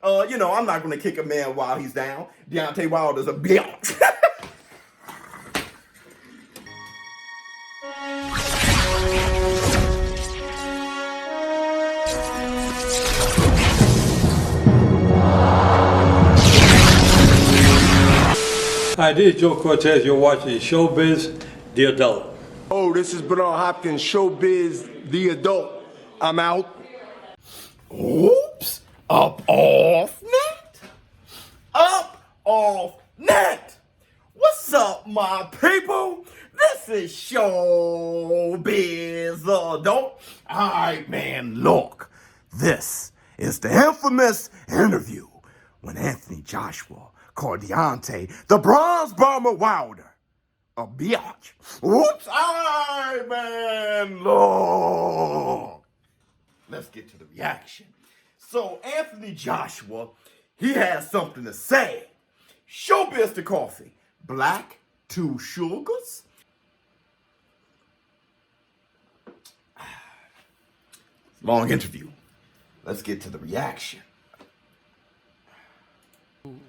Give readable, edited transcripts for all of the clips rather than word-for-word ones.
You know, I'm not going to kick a man while he's down. Deontay Wilder's a bitch. Hi, this is Joe Cortez. You're watching ShowBizz, the adult. Oh, this is Bernard Hopkins, ShowBizz, the adult. I'm out. Oops. Up off net. Up off net. What's up, my people? This is ShowBizz, the adult. All right, man, look. This is the infamous interview when Anthony Joshua called Deontay the Bronze Bomber Wilder a bitch. Whoops, all right, man, look. Let's get to the reaction. So Anthony Joshua, he has something to say. ShowBizz the coffee. Black, 2 sugars. Long interview. Let's get to the reaction.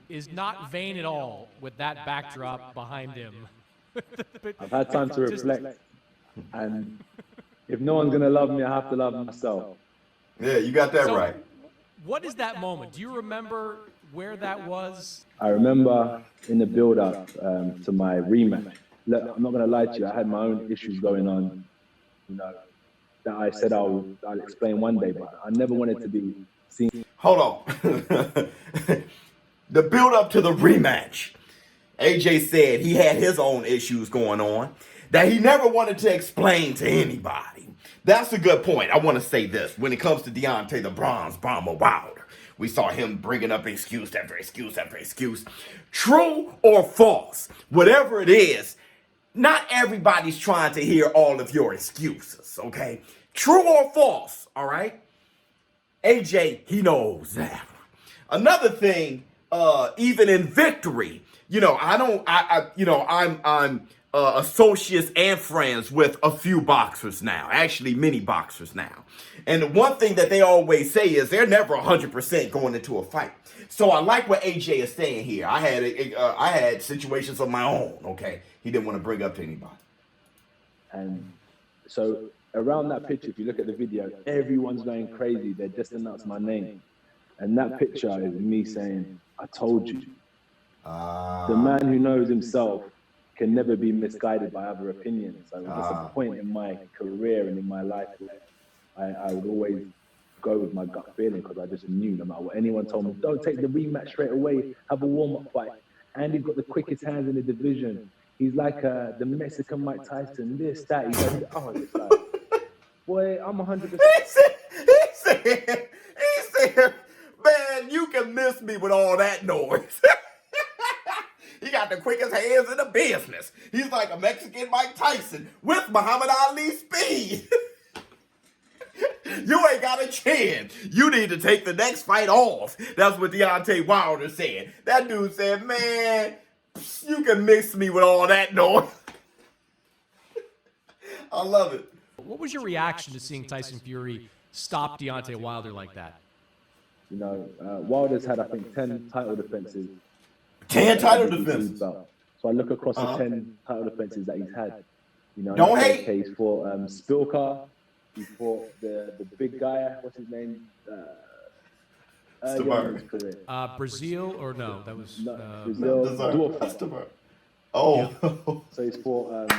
Is not vain at all with that backdrop behind him. I've had time to reflect, and if no one's gonna love me, I have to love myself. Yeah, you got that So, right. What is that moment? Do you remember where that was? I remember in the build-up to my rematch. Look, I'm not gonna lie to you. I had my own issues going on, you know, that I said I'll explain one day, but I never wanted to be seen. Hold on. The build up to the rematch. AJ said he had his own issues going on that he never wanted to explain to anybody. That's a good point. I want to say this. When it comes to Deontay the Bronze Bomber Wilder, we saw him bringing up excuse after excuse after excuse. True or false, whatever it is, not everybody's trying to hear all of your excuses, okay? True or false, all right? AJ, he knows that. Another thing, even in victory, you know, I'm associates and friends with a few boxers now, actually many boxers now. And the one thing that they always say is they're never 100% going into a fight. So I like what AJ is saying here. I had situations of my own, okay? He didn't want to bring up to anybody. And so around that picture, if you look at the video, everyone's going crazy. They just announced my name. And that picture is me saying, I told you. The man who knows himself can never be misguided by other opinions. So there's a point in my career and in my life where I would always go with my gut feeling because I just knew no matter what anyone told me, don't take the rematch straight away, have a warm-up fight. Andy's got the quickest hands in the division. He's like the Mexican Mike Tyson, this, that. He's like, oh, it's like, boy, I'm 100%. He said, man, you can miss me with all that noise. He got the quickest hands in the business. He's like a Mexican Mike Tyson with Muhammad Ali's speed. You ain't got a chance. You need to take the next fight off. That's what Deontay Wilder said. That dude said, man, you can mix me with all that noise. I love it. What was your reaction to seeing Tyson Fury stop Deontay Wilder like that? You know, Wilder's had, I think, 10 title defenses. 10 title defenses. So I look across the 10 title defenses that he's had. You know, don't hate. He's fought Spilka. He fought the big guy. What's his name? Brazil or no? That was Brazil. Oh. Yeah. So he's fought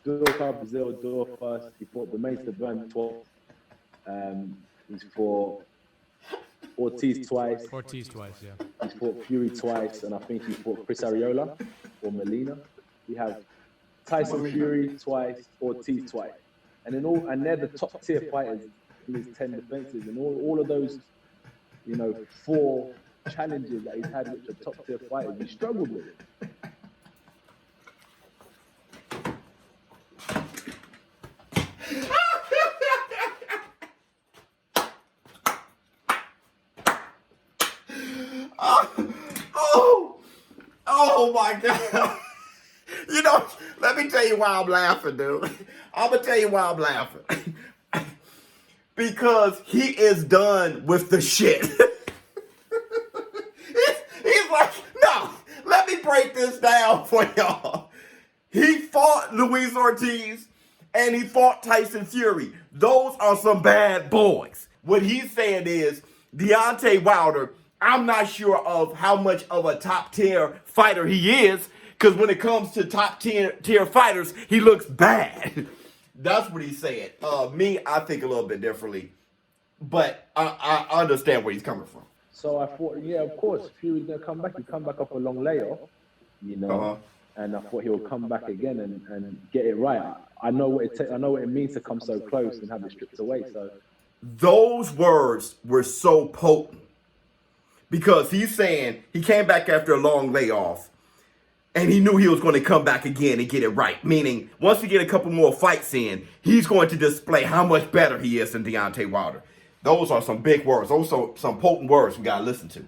Spilka, Brazil, Dorfus. He fought Bermane Stiverne twice. He's fought Ortiz twice. Yeah. He's fought Fury twice, and I think he fought Chris Arreola or Molina. We have Tyson Fury twice, Ortiz twice. And they're the top tier fighters in his 10 defenses. And all of those, you know, 4 challenges that he's had which are top tier fighters, he struggled with it. Oh my God. You know, let me tell you why I'm laughing, dude. I'm going to tell you why I'm laughing. Because he is done with the shit. this down for y'all. He fought Luis Ortiz and he fought Tyson Fury. Those are some bad boys. What he's saying is Deontay Wilder, I'm not sure of how much of a top tier fighter he is, because when it comes to top tier fighters, he looks bad. That's what he said. Me, I think a little bit differently, but I understand where he's coming from. So I thought, yeah, of course, Fury's gonna come back. He come back off a long layoff, you know, and I thought he'll come back again and get it right. I know what it I know what it means to come so close and have it stripped away. So those words were so potent because he's saying he came back after a long layoff. And he knew he was going to come back again and get it right. Meaning, once we get a couple more fights in, he's going to display how much better he is than Deontay Wilder. Those are some big words. Those are some potent words we got to listen to.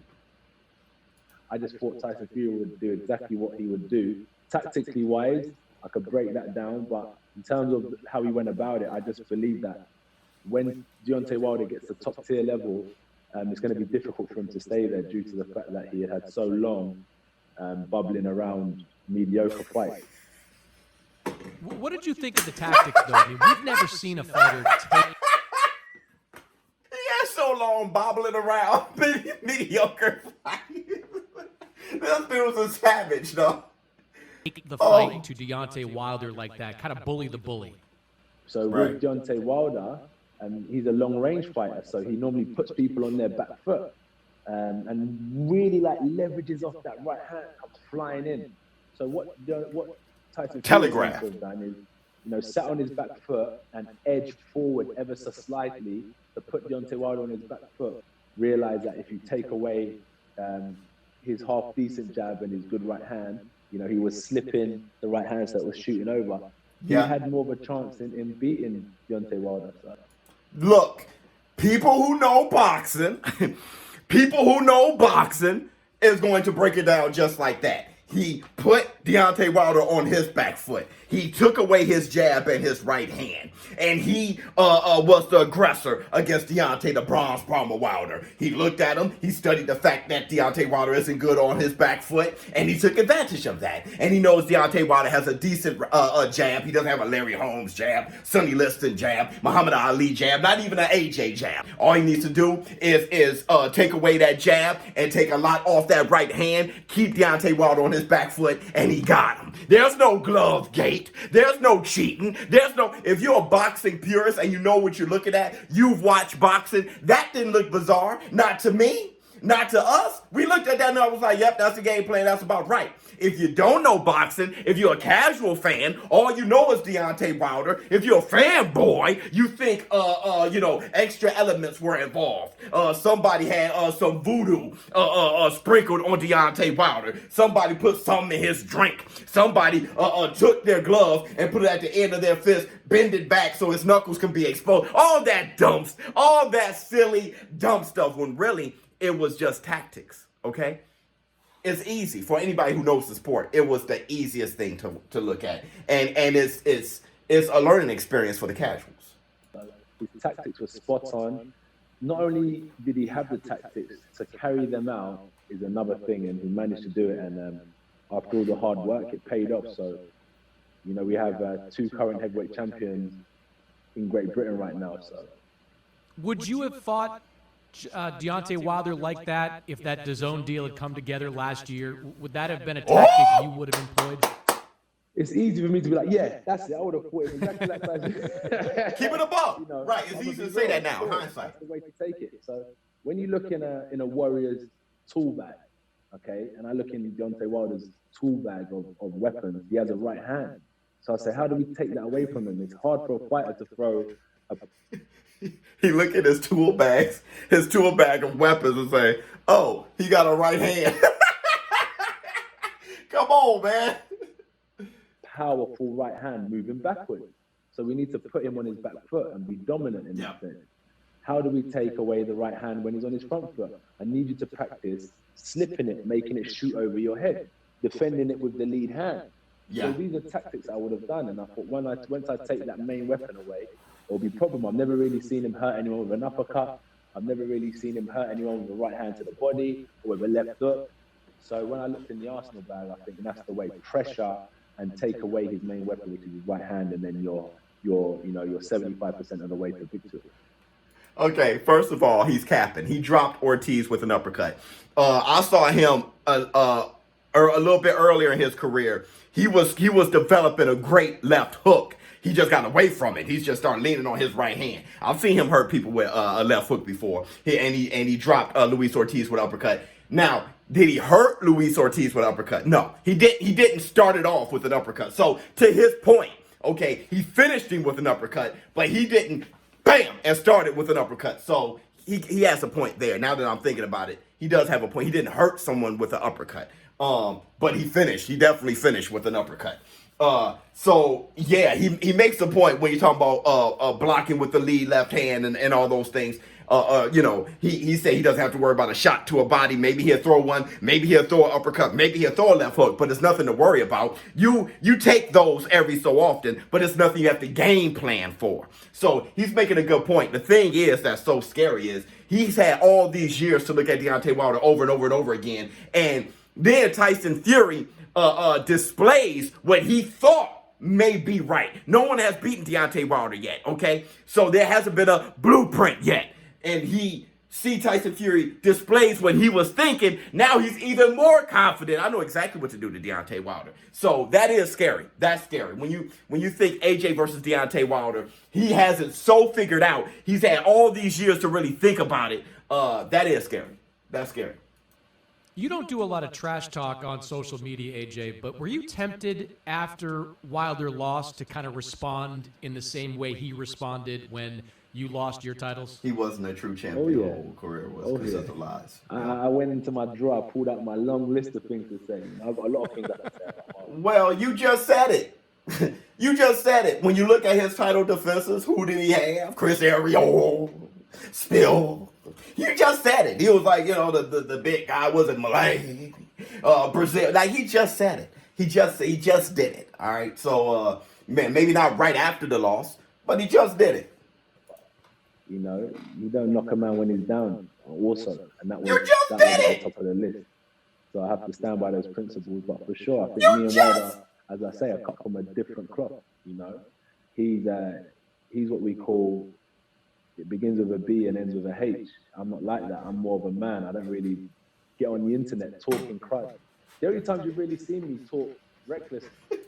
I just thought Tyson Fury would do exactly what he would do. Tactically wise, I could break that down. But in terms of how he went about it, I just believe that when Deontay Wilder gets to top tier level, it's going to be difficult for him to stay there due to the fact that he had so long bubbling around mediocre fights. What did you think of the tactics, though? I mean, we've never seen a fighter take He had so long bobbling around mediocre fight. This dude was a savage, though. the fight to Deontay Wilder like that, kind of bully the bully. So with Deontay Wilder, he's a long-range fighter, so he normally puts people on their back foot. And really leverages off that right hand, comes flying in. So what Tyson Fury has done is, sat on his back foot and edged forward ever so slightly to put Deontay Wilder on his back foot. Realize that if you take away his half decent jab and his good right hand, he was slipping the right hands that was shooting over. He had more of a chance in beating Deontay Wilder. So. Look, people who know boxing. People who know boxing is going to break it down just like that. He put Deontay Wilder on his back foot. He took away his jab and his right hand. And he was the aggressor against Deontay, the bronze bomber Wilder. He looked at him. He studied the fact that Deontay Wilder isn't good on his back foot. And he took advantage of that. And he knows Deontay Wilder has a decent jab. He doesn't have a Larry Holmes jab, Sonny Liston jab, Muhammad Ali jab, not even an AJ jab. All he needs to do is take away that jab and take a lot off that right hand, keep Deontay Wilder on his back foot, and he got him. There's no glove gate. There's no cheating. If you're a boxing purist and you know what you're looking at, you've watched boxing, that didn't look bizarre. Not to me. Not to us. We looked at that and I was like, yep, that's the game plan. That's about right. If you don't know boxing, if you're a casual fan, all you know is Deontay Wilder. If you're a fanboy, you think, extra elements were involved. Somebody had some voodoo sprinkled on Deontay Wilder. Somebody put something in his drink. Somebody took their glove and put it at the end of their fist, bend it back so his knuckles can be exposed. All that silly, dumb stuff when really it was just tactics, okay? It's easy for anybody who knows the sport. It was the easiest thing to look at, and it's a learning experience for the casuals. His tactics were spot on. Not only did he have the tactics to carry them out, is another thing, and he managed to do it. And after all the hard work, it paid off. So, we have two current heavyweight champions in Great Britain right now. So, would you have fought Deontay Wilder like that if that DAZN deal had come together last year? Would that have been a tactic you would have employed? It's easy for me to be like, yeah, that's it. I would have fought it exactly like that. Keep it above. Right, it's easy to say that now. Hindsight. That's the way to take it. So when you look in a warrior's tool bag, okay, and I look in Deontay Wilder's tool bag of weapons, he has a right hand. So I say, how do we take that away from him? It's hard for a fighter to throw a... He look at his tool bag of weapons and say, oh, he got a right hand. Come on, man. Powerful right hand moving backwards. So we need to put him on his back foot and be dominant in that sense. How do we take away the right hand when he's on his front foot? I need you to practice slipping it, making it shoot over your head, defending it with the lead hand. So these are tactics I would have done. And I thought once I take that main weapon away, it'll be a problem. I've never really seen him hurt anyone with an uppercut. I've never really seen him hurt anyone with a right hand to the body or with a left hook. So when I looked in the Arsenal bag, I think that's the way: pressure and take away his main weapon, which is his right hand, and then you're 75% of the way to victory. Okay, first of all, he's capping. He dropped Ortiz with an uppercut. I saw him a little bit earlier in his career. He was developing a great left hook. He just got away from it. He's just started leaning on his right hand. I've seen him hurt people with a left hook before. He dropped Luis Ortiz with an uppercut. Now, did he hurt Luis Ortiz with an uppercut? No, he didn't start it off with an uppercut. So to his point, okay, he finished him with an uppercut, but he didn't bam and started with an uppercut. So he has a point there. Now that I'm thinking about it, he does have a point. He didn't hurt someone with an uppercut. But he finished. He definitely finished with an uppercut. So yeah, he makes a point when you're talking about blocking with the lead left hand and all those things. He said he doesn't have to worry about a shot to a body. Maybe he'll throw one. Maybe he'll throw an uppercut. Maybe he'll throw a left hook. But it's nothing to worry about. You take those every so often, but it's nothing you have to game plan for. So he's making a good point. The thing is that's so scary is he's had all these years to look at Deontay Wilder over and over and over again, and then Tyson Fury displays what he thought may be right. No one has beaten Deontay Wilder yet, okay? So there hasn't been a blueprint yet. And Tyson Fury displays what he was thinking. Now he's even more confident. I know exactly what to do to Deontay Wilder. So that is scary. That's scary. When you think AJ versus Deontay Wilder, he has it so figured out. He's had all these years to really think about it. That is scary. That's scary. You don't do a lot of trash talk on social media, AJ, but were you tempted after Wilder lost to kind of respond in the same way he responded when you lost your titles? He wasn't a true champion. The whole career was because of the lies. I went into my drawer, I pulled out my long list of things to say. I've got a lot of things I can say about Wilder. Well, you just said it. You just said it. When you look at his title defenses, who did he have? Chris Ariel, Still. You just said it. He was like, the big guy wasn't Malay, Brazil. Like he just said it. He just did it. All right. So maybe not right after the loss, but he just did it. You don't knock a man when he's down. Also, and that was at the top of the list. So I have to stand by those principles. But for sure, I think me and Wilder, as I say, are cut from a different cloth. He's what we call. It begins with a B and ends with a H. I'm not like that. I'm more of a man. I don't really get on the internet talking crap. The only times you've really seen me talk reckless. That's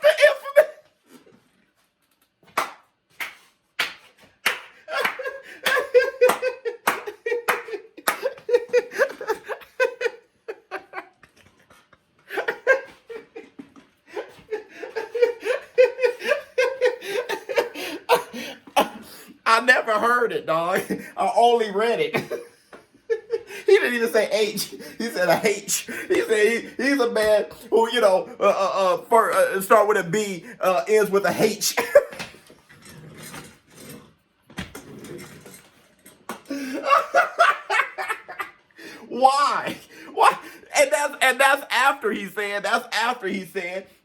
the infamous. I never heard it, dog. I only read it. He didn't even say H. He said a H. He said he's a man who, start with a B, ends with a H. Why? Why? And that's after he said,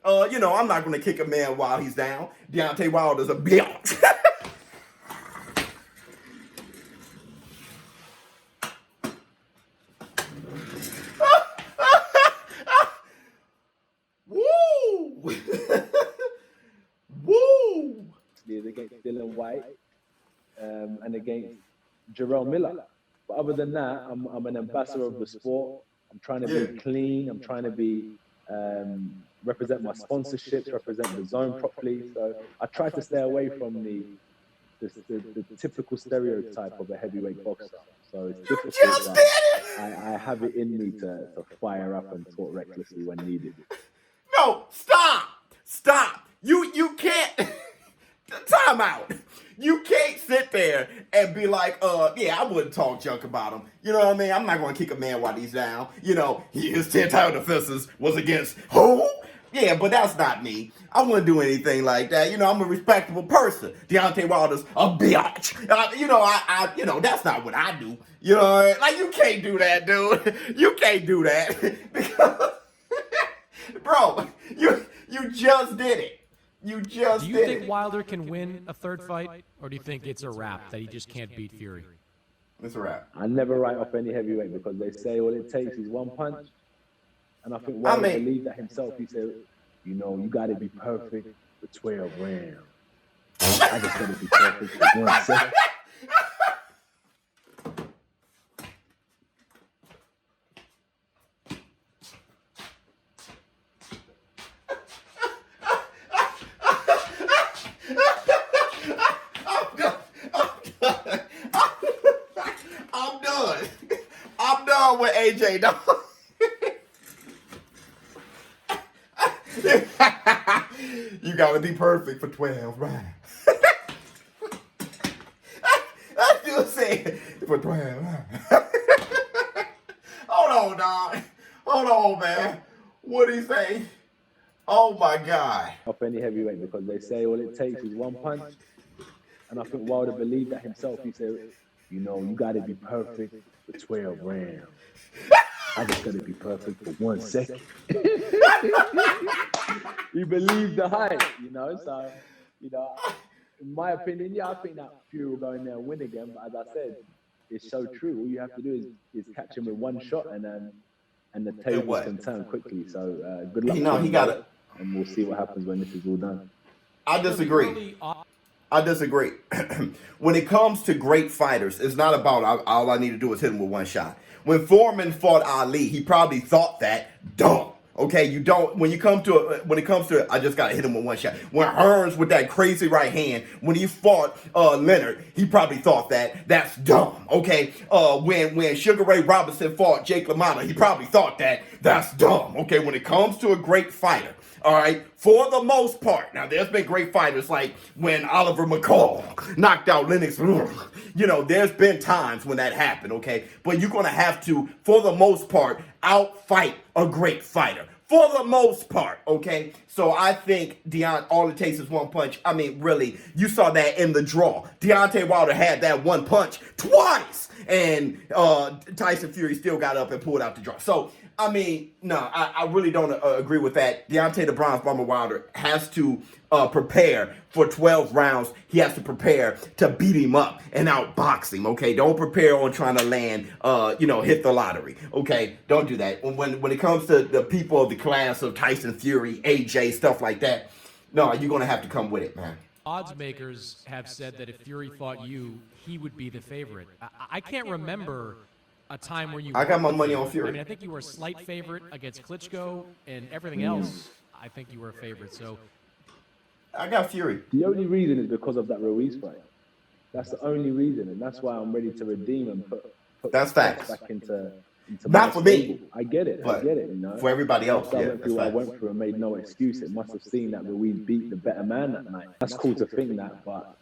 I'm not going to kick a man while he's down. Deontay Wilder's a bitch. Woo! Against Dylan White and against Jarrell Miller. But other than that, I'm an ambassador of the sport. I'm trying to be clean. I'm trying to be represent my sponsorships, represent the zone properly. So I try to stay away from the typical stereotype of a heavyweight boxer. So it's difficult. I have it in me to fire up and talk recklessly when needed. No, stop. You can't. Time out. You can't sit there and be like, I wouldn't talk junk about him. You know what I mean? I'm not going to kick a man while he's down. His 10 title defenses was against who? Yeah, but that's not me. I wouldn't do anything like that. I'm a respectable person. Deontay Wilder's a bitch. That's not what I do. Like you can't do that, dude. You can't do that because, bro, you just did it. You just did it. Do you think Wilder can win a third fight, or do you think it's a wrap that he just can't beat Fury? It's a wrap. I never write off any heavyweight because they say all it takes is one punch. And I think Wilder believed that himself. He said, you know, you got to be perfect for 12 rounds. I just got to be perfect for 1 second. I'm done with AJ, dog. You gotta be perfect for 12 rounds. I still say for 12 rounds. Hold on, dog. Hold on, man. What'd he say? Oh my God. Off any heavyweight because they say all it takes is one punch. And I think Wilder believed that himself. He said, you know, you got to be perfect for 12 rounds. I just got to be perfect for 1 second. He believed the hype, you know. So, you know, in my opinion, yeah, I think that Fury will go in there and win again. But as I said, it's so true. All you have to do is catch him with one shot, and the tables can turn quickly. So good luck. No, he got it. And we'll see what happens when this is all done. I disagree. When it comes to great fighters, it's not about all I need to do is hit him with one shot. When Foreman fought Ali, he probably thought that dumb. Okay, you don't. When it comes to it, I just gotta hit him with one shot. When Hearns with that crazy right hand, when he fought Leonard, he probably thought that's dumb. Okay, when Sugar Ray Robinson fought Jake LaMotta, he probably thought that's dumb. Okay, when it comes to a great fighter. All right, for the most part. Now, there's been great fighters like when Oliver McCall knocked out Lennox. You know, there's been times when that happened, okay? But you're going to have to, for the most part, outfight a great fighter. For the most part, okay? So I think all it takes is one punch. I mean, really, you saw that in the draw. Deontay Wilder had that one punch twice. And Tyson Fury still got up and pulled out the draw. So, I mean, no, I really don't agree with that. Deontay the Bronze Bomber Wilder has to prepare for 12 rounds. He has to prepare to beat him up and outbox him, okay? Don't prepare on trying to land, hit the lottery, okay? Don't do that. When it comes to the people of the class of Tyson Fury, AJ, stuff like that, no, you're going to have to come with it, man. Odds makers have said that if Fury fought you, he would be the favorite. I can't remember a time where you. I got my money on Fury. I mean, I think you were a slight favorite against Klitschko, and everything else, I think you were a favorite. So, I got Fury. The only reason is because of that Ruiz fight. That's the only reason, and that's why I'm ready to redeem and put that's facts. Back into not for me. I get it. You know. For everybody else, I went through what I went through and made no excuse. It must have seen that Ruiz beat the better man that night. That's cool to think that, but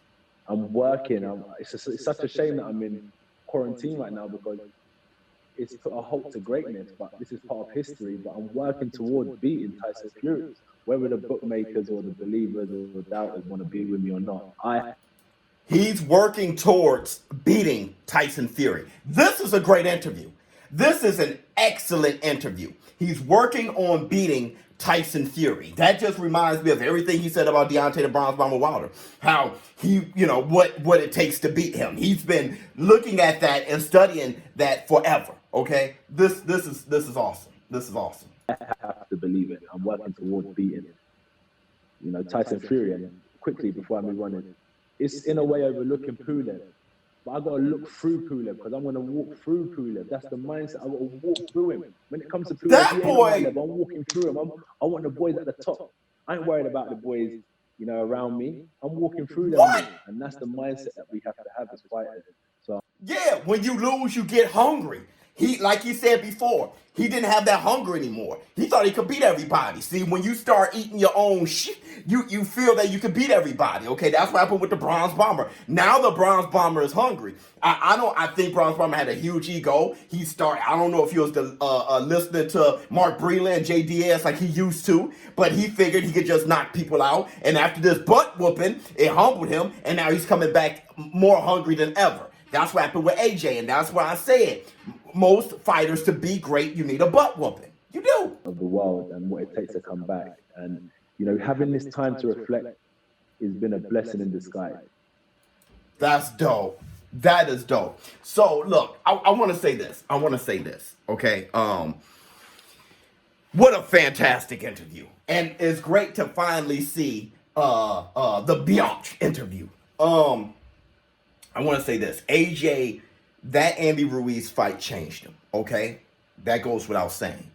I'm working. It's such a shame that I'm in quarantine right now because it's put a halt to greatness, but this is part of history. But I'm working towards beating Tyson Fury. Whether the bookmakers or the believers or the doubters want to be with me or not, he's working towards beating Tyson Fury. This is a great interview. This is an excellent interview. He's working on beating Tyson Fury. That just reminds me of everything he said about Deontay the Bronze Bomber Wilder. How he, what it takes to beat him. He's been looking at that and studying that forever. Okay, this is awesome. This is awesome. I have to believe it. I'm working towards beating Tyson Fury. And quickly before I move on, it's in a way overlooking Pulev. But I got to look through Pulev because I'm going to walk through Pulev. That's the mindset. I got to walk through him. When it comes to Pulev, that boy, I'm walking through him. I want the boys at the top. I ain't worried about the boys, around me. I'm walking through them. And that's the mindset that we have to have as fighters. So yeah, when you lose, you get hungry. Like he said before, he didn't have that hunger anymore. He thought he could beat everybody. See, when you start eating your own shit, you feel that you can beat everybody. Okay, that's what happened with the Bronze Bomber. Now the Bronze Bomber is hungry. I think Bronze Bomber had a huge ego. I don't know if he was listening to Mark Breland and JDS like he used to, but he figured he could just knock people out. And after this butt whooping, it humbled him, and now he's coming back more hungry than ever. That's what happened with AJ, and that's why I said most fighters to be great, you need a butt whooping. You do. Of the world and what it takes to come back. And, having this time to reflect has been a blessing in disguise. That's dope. That is dope. So look, I want to say this. Okay. What a fantastic interview. And it's great to finally see the Bianch interview. I want to say this. AJ, that Andy Ruiz fight changed him. Okay? That goes without saying.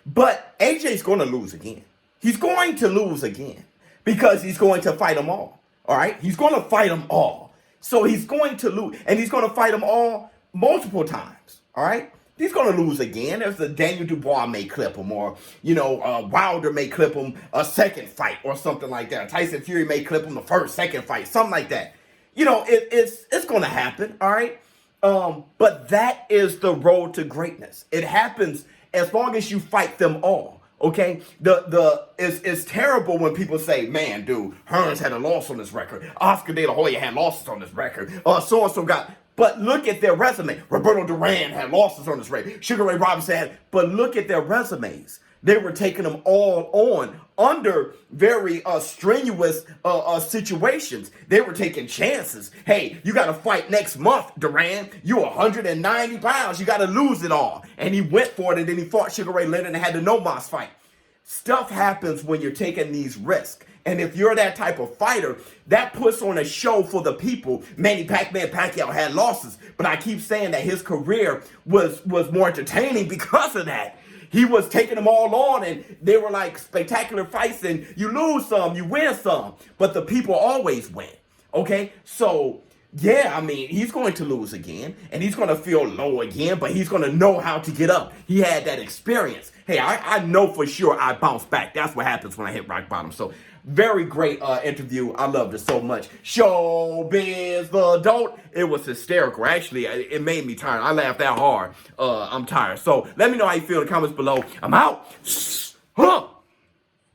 But AJ's going to lose again. He's going to lose again because he's going to fight them all. All right? He's going to fight them all. So he's going to lose. And he's going to fight them all multiple times. All right? He's going to lose again. There's a Daniel Dubois may clip him, or, Wilder may clip him a second fight or something like that. Tyson Fury may clip him the first, second fight, something like that. It's going to happen, all right? But that is the road to greatness. It happens as long as you fight them all, okay? It's terrible when people say, man, dude, Hearns had a loss on his record. Oscar De La Hoya had losses on his record. So-and-so got... But look at their resume. Roberto Duran had losses on his record. Sugar Ray Robinson had... But look at their resumes. They were taking them all on under very strenuous situations. They were taking chances. Hey, you got to fight next month, Duran. You're 190 pounds. You got to lose it all. And he went for it, and then he fought Sugar Ray Leonard and had the No Mas fight. Stuff happens when you're taking these risks. And if you're that type of fighter, that puts on a show for the people. Manny Pacquiao had losses, but I keep saying that his career was more entertaining because of that. He was taking them all on, and they were like spectacular fights, and you lose some, you win some, but the people always win, okay? So, yeah, I mean, he's going to lose again, and he's going to feel low again, but he's going to know how to get up. He had that experience. Hey, I know for sure I bounce back. That's what happens when I hit rock bottom. So, very great interview. I loved it so much. ShowBizz the Adult. It was hysterical. Actually, it made me tired. I laughed that hard. I'm tired. So let me know how you feel in the comments below. I'm out. Huh.